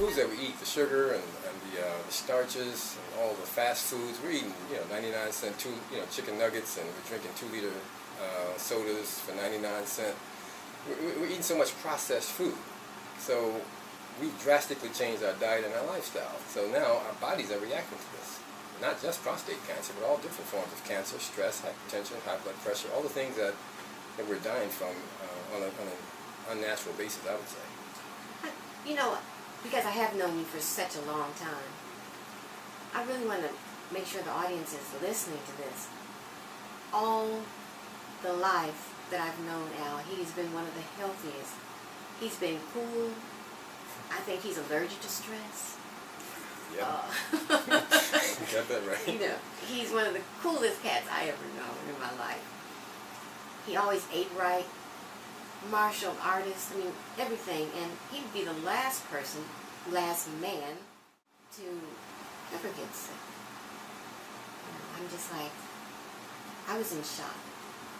foods that we eat, the sugar and the starches and all the fast foods, we're eating 99-cent chicken nuggets, and we're drinking 2-liter sodas for 99 cents. We're eating so much processed food. So we've drastically changed our diet and our lifestyle. So now our bodies are reacting to this. Not just prostate cancer, but all different forms of cancer, stress, hypertension, high blood pressure, all the things that we're dying from on an unnatural basis, I would say. You know, because I have known you for such a long time, I really want to make sure the audience is listening to this. All the life that I've known Al, he's been one of the healthiest. He's been cool. I think he's allergic to stress. Yeah. You got that right. You know, he's one of the coolest cats I ever known in my life. He always ate right. Martial artist, I mean, everything. And he'd be the last man to ever get sick. You know, I'm just like, I was in shock.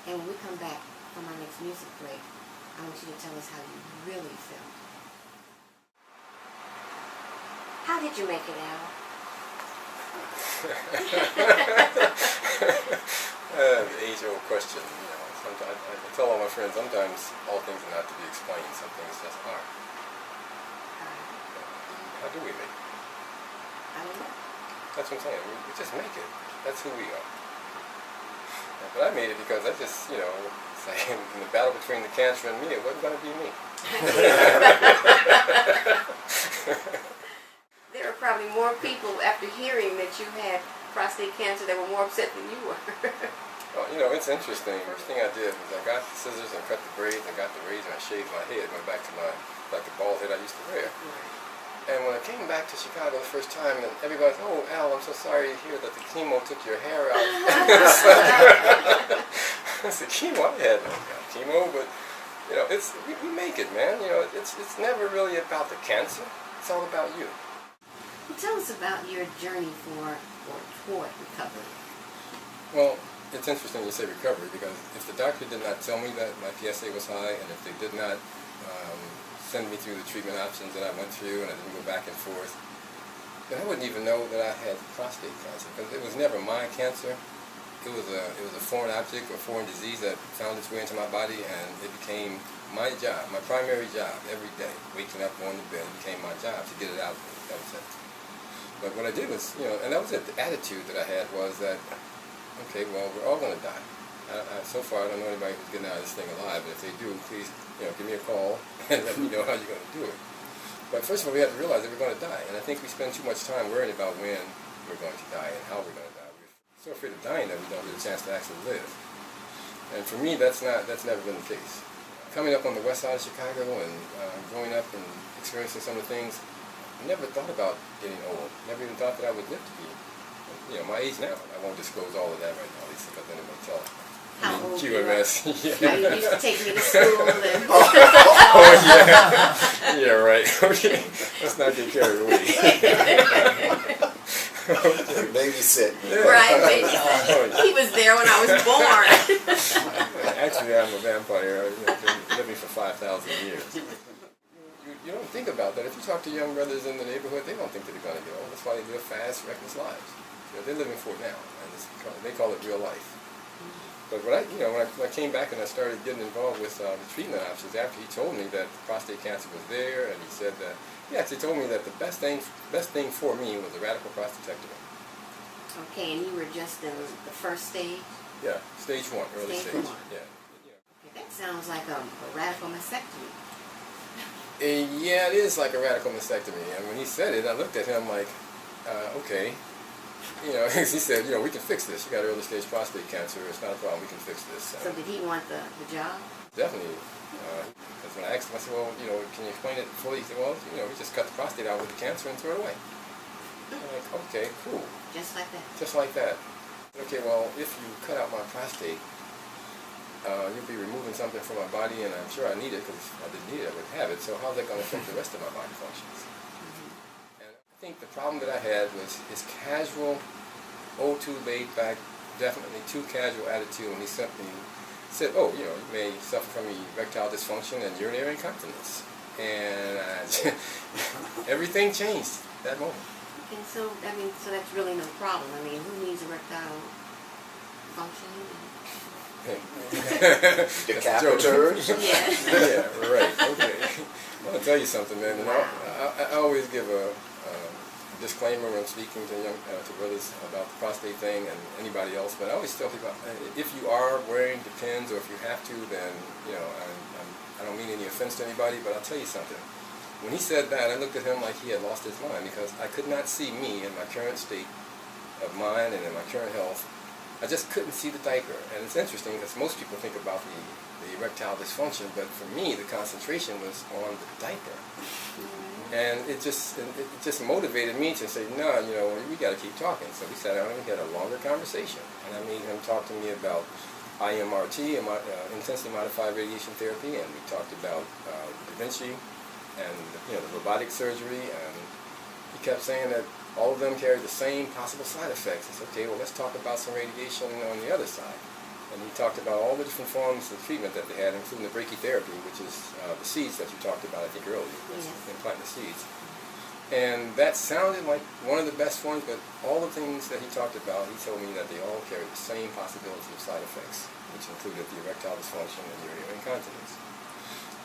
And when we come back from our next music break, I want you to tell us how you really felt. How did you make it, Al? The age-old question. Sometimes I tell all my friends, sometimes all things are not to be explained. Some things just aren't. How do we make it? I don't know. That's what I'm saying. We just make it. That's who we are. But I made it because I just, saying in the battle between the cancer and me, it wasn't going to be me. There are probably more people after hearing that you had prostate cancer that were more upset than you were. Well, it's interesting. First thing I did was I got the scissors and cut the braids. I got the razor and shaved my head. Went back to the bald head I used to wear. Right. And when I came back to Chicago the first time, and everybody's, "Oh, Al, I'm so sorry to hear that the chemo took your hair out." I said, "Chemo? I had no chemo, but we make it, man. It's never really about the cancer. It's all about you." Well, tell us about your journey toward recovery. Well, it's interesting you say recovery, because if the doctor did not tell me that my PSA was high, and if they did not send me through the treatment options that I went through, and I didn't go back and forth, then I wouldn't even know that I had prostate cancer, because it was never my cancer. It was a foreign object or foreign disease that found its way into my body, and it became my job, my primary job every day. Waking up, going to bed, it became my job to get it out of me. That was it. But what I did was, and that was it. The attitude that I had was that, okay, well, we're all going to die. So far, I don't know anybody who's getting out of this thing alive, but if they do, please, give me a call and let me know how you're going to do it. But first of all, we have to realize that we're going to die, and I think we spend too much time worrying about when we're going to die and how we're going to die. We're so afraid of dying that we don't get a chance to actually live. And for me, that's never been the case. Coming up on the west side of Chicago and growing up and experiencing some of the things, I never thought about getting old. Never even thought that I would live to be, my age now. I won't disclose all of that right now, Lisa, because then it won't tell. How old QMS. Yeah. You used to take me to school and... Oh, yeah. Yeah, right. Okay. Let's not get carried away. Babysit. Yeah. Right, babysit. He was there when I was born. Actually, I'm a vampire. I've been living for 5,000 years. You don't think about that. If you talk to young brothers in the neighborhood, they don't think that they're going to get old. That's why they live fast, reckless lives. They're living for it now, and they call it real life. But when I came back and I started getting involved with the treatment options, after he told me that prostate cancer was there, and he said that he actually told me that the best thing for me was a radical prostatectomy. Okay, and you were just in the first stage? Yeah, stage 1, early stage. Yeah. Okay, that sounds like a radical mastectomy. Yeah, it is like a radical mastectomy. And when he said it, I looked at him like, okay. He said, we can fix this. You got early stage prostate cancer. It's not a problem. We can fix this. So did he want the job? Definitely. Because when I asked him, I said, well, can you explain it fully? He said, well, we just cut the prostate out with the cancer and throw it away. I'm like, okay, cool. Just like that? Just like that. Okay, well, if you cut out my prostate, you'll be removing something from my body, and I'm sure I need it, because if I didn't need it, I would have it. So how's that going to affect the rest of my body functions? And I think the problem that I had was his casual, old too laid back, definitely too casual attitude when he simply said, oh, you may suffer from erectile dysfunction and urinary incontinence. And everything changed that moment. And so, I mean, so that's really no problem. I mean, who needs erectile functioning? Decapitors? Yeah, right. Okay. I want to tell you something, man. And I always give a disclaimer when I'm speaking to to brothers about the prostate thing and anybody else. But I always tell people, if you are wearing the pins, or if you have to, then I don't mean any offense to anybody. But I'll tell you something. When he said that, I looked at him like he had lost his mind, because I could not see me in my current state of mind and in my current health. I just couldn't see the diaper. And it's interesting because most people think about the erectile dysfunction, but for me, the concentration was on the diaper. And it just motivated me to say, no, we got to keep talking. So we sat down and we had a longer conversation. And I made him talk to me about IMRT, intensely modified radiation therapy, and we talked about Da Vinci and the robotic surgery. And he kept saying that all of them carry the same possible side effects. I said, okay, well, let's talk about some radiation on the other side. And he talked about all the different forms of treatment that they had, including the brachytherapy, which is the seeds that you talked about, I think, earlier, implanting the seeds. And that sounded like one of the best ones, but all the things that he talked about, he told me that they all carry the same possibility of side effects, which included the erectile dysfunction and urinary incontinence.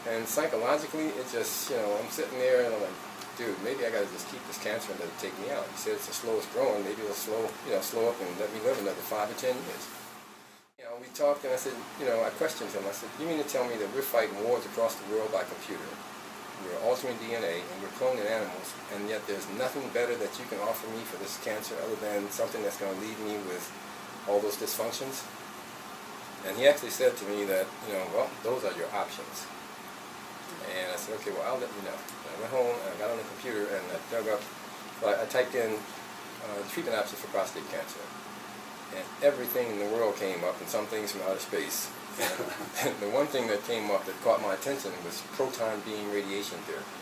And psychologically, it just, I'm sitting there and I'm like, dude, maybe I got to just keep this cancer and let it take me out. He said it's the slowest growing. Maybe it'll slow up and let me live another 5 or 10 years. We talked, and I said, I questioned him. I said, you mean to tell me that we're fighting wars across the world by computer? We're altering DNA, and we're cloning animals, and yet there's nothing better that you can offer me for this cancer other than something that's going to leave me with all those dysfunctions? And he actually said to me that, well, those are your options. And I said, okay, well, I'll let you know. And I went home, and I got on the computer, and I dug up, I typed in treatment options for prostate cancer. And everything in the world came up, and some things from outer space. And the one thing that came up that caught my attention was proton beam radiation therapy.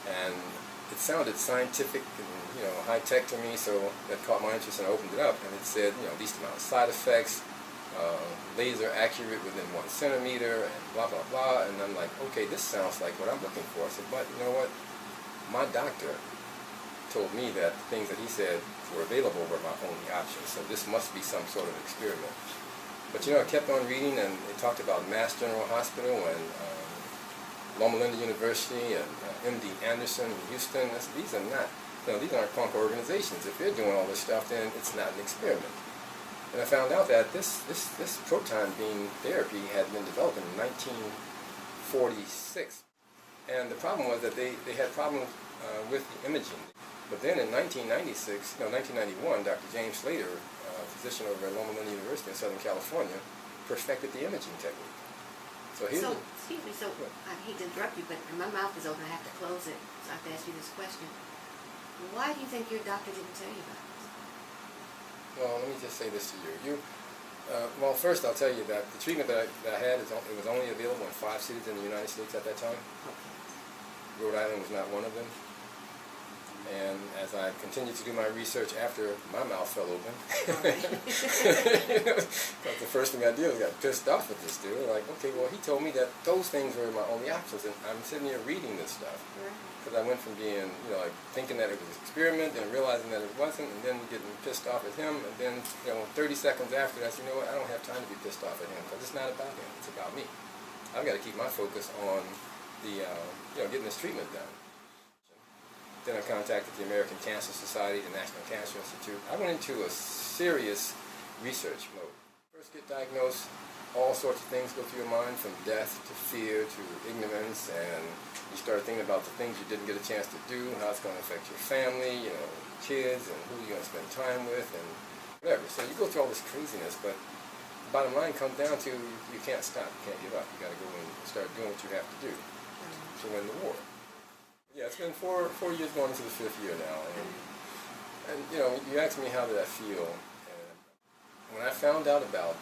And it sounded scientific and high-tech to me, so that caught my interest, and I opened it up, and it said, least amount of side effects, laser accurate within 1 centimeter, and blah, blah, blah. And I'm like, okay, this sounds like what I'm looking for. I said, but you know what? My doctor told me that the things that he said were available were my only options, so this must be some sort of experiment. But I kept on reading, and it talked about Mass General Hospital and Loma Linda University and MD Anderson in Houston. These are not, these aren't punk organizations. If they're doing all this stuff, then it's not an experiment. And I found out that this proton beam therapy had been developed in 1946. And the problem was that they had problems with the imaging. But then in 1991, Dr. James Slater, a physician over at Loma Linda University in Southern California, perfected the imaging technique. So excuse me, I hate to interrupt you, but my mouth is open, I have to close it, so I have to ask you this question. Why do you think your doctor didn't tell you about this? Well, let me just say this to you. Well, first I'll tell you that the treatment that I had, it was only available in 5 cities in the United States at that time. Okay. Rhode Island was not one of them. And as I continued to do my research after my mouth fell open, because the first thing I did was got pissed off at this dude. Like, okay, well, he told me that those things were my only options, and I'm sitting here reading this stuff. Because I went from being, like thinking that it was an experiment, and realizing that it wasn't, and then getting pissed off at him, and then, 30 seconds after that, I said, what, I don't have time to be pissed off at him, because it's not about him, it's about me. I've got to keep my focus on the, getting this treatment done. Then I contacted the American Cancer Society, the National Cancer Institute. I went into a serious research mode. First get diagnosed, all sorts of things go through your mind, from death to fear to ignorance, and you start thinking about the things you didn't get a chance to do, how it's going to affect your family, kids, and who you're going to spend time with, and whatever. So you go through all this craziness, but the bottom line comes down to you can't stop, you can't give up. You got to go and start doing what you have to do to win the war. Yeah, it's been four years going into the 5th year now, and you asked me how did I feel, and when I found out about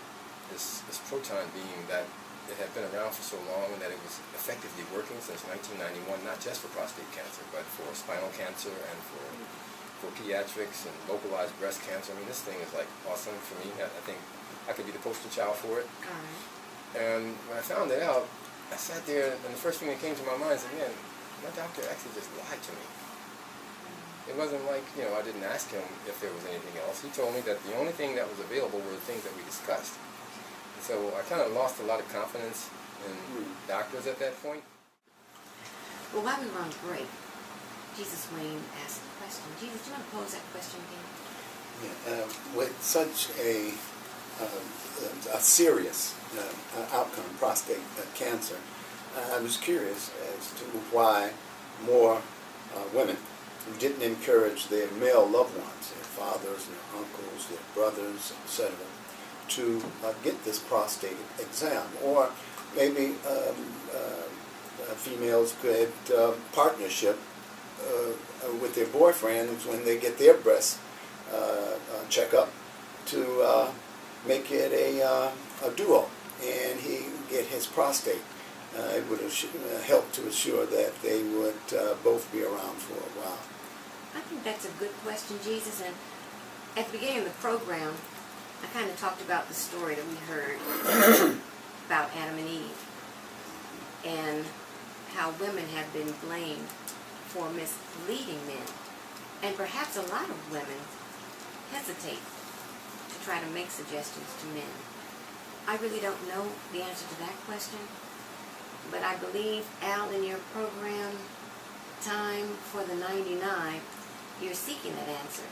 this proton beam, that it had been around for so long and that it was effectively working since 1991, not just for prostate cancer, but for spinal cancer and for pediatrics and localized breast cancer. I mean, this thing is like awesome for me. I think I could be the poster child for it. And when I found it out, I sat there, and the first thing that came to my mind is, man, my doctor actually just lied to me. It wasn't like, I didn't ask him if there was anything else. He told me that the only thing that was available were the things that we discussed. And so I kind of lost a lot of confidence in doctors at that point. Well, while we were on break, Jesus Wayne asked a question. Jesus, do you want to pose that question again? Yeah, with such a serious outcome, prostate cancer, I was curious as to why more women who didn't encourage their male loved ones, their fathers, their uncles, their brothers, etc., to get this prostate exam. Or maybe females could partnership with their boyfriends when they get their breast checkup to make it a duo, and he get his prostate. It would help to assure that they would both be around for a while. I think that's a good question, Jesus. And at the beginning of the program, I kind of talked about the story that we heard about Adam and Eve and how women have been blamed for misleading men. And perhaps a lot of women hesitate to try to make suggestions to men. I really don't know the answer to that question, but I believe, Al, in your program, Time for the 99, you're seeking that answer.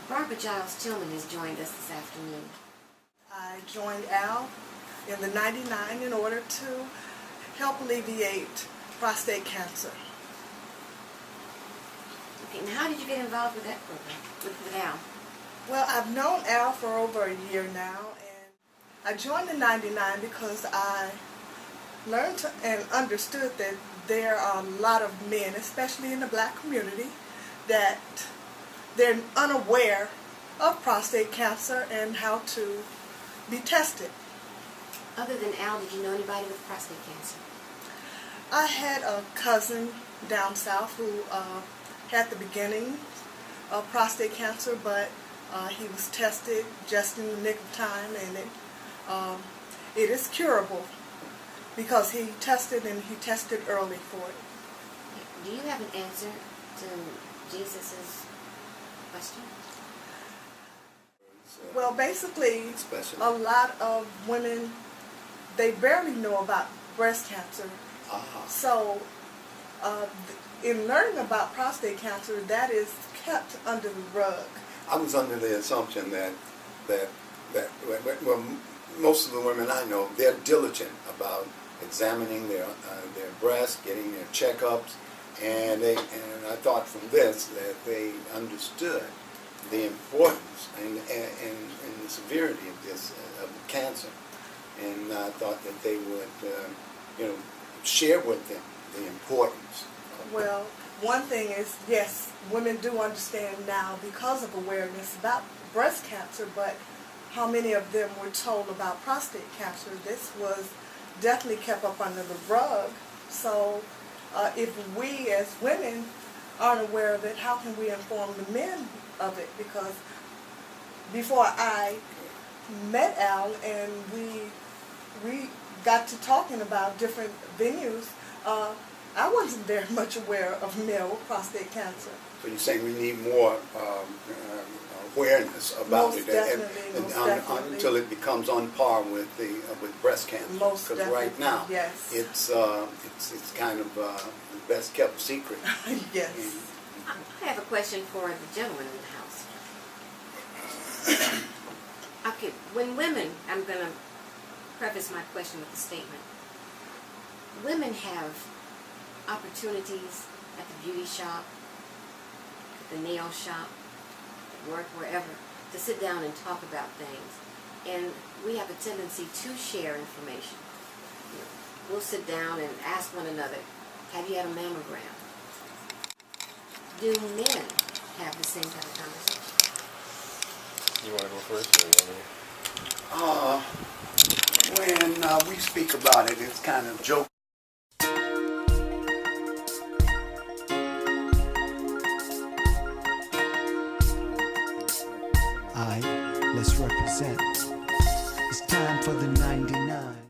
Barbara Giles-Tillman has joined us this afternoon. I joined Al in the 99 in order to help alleviate prostate cancer. Okay, now how did you get involved with that program, with Al? Well, I've known Al for over a year now, and I joined the 99 because I learned and understood that there are a lot of men, especially in the black community, that they're unaware of prostate cancer and how to be tested. Other than Al, did you know anybody with prostate cancer? I had a cousin down south who had the beginning of prostate cancer, but he was tested just in the nick of time, and it is curable because he tested early for it. Do you have an answer to Jesus' question? Well, basically, a lot of women, they barely know about breast cancer. So, in learning about prostate cancer, that is kept under the rug. I was under the assumption that well, most of the women I know, they're diligent about examining their breasts, getting their checkups, and I thought from this that they understood the importance and the severity of this of cancer, and I thought that they would share with them the importance. Well, one thing is, yes, women do understand now because of awareness about breast cancer, but how many of them were told about prostate cancer? This was definitely kept up under the rug. So if we as women aren't aware of it, how can we inform the men of it? Because before I met Al and we got to talking about different venues, I wasn't very much aware of male prostate cancer. So you're saying we need more awareness about Most it, definitely. until it becomes on par with breast cancer. Most because definitely, right now, yes. it's kind of the best kept secret. Yes. I have a question for the gentleman in the house. Okay, when women, I'm going to preface my question with a statement. Women have opportunities at the beauty shop, at the nail shop, at work, wherever, to sit down and talk about things. And we have a tendency to share information. We'll sit down and ask one another, have you had a mammogram? Do men have the same type of conversation? You want to go first, or you want me? When we speak about it, it's kind of joke. Let's represent. It's time for the 99.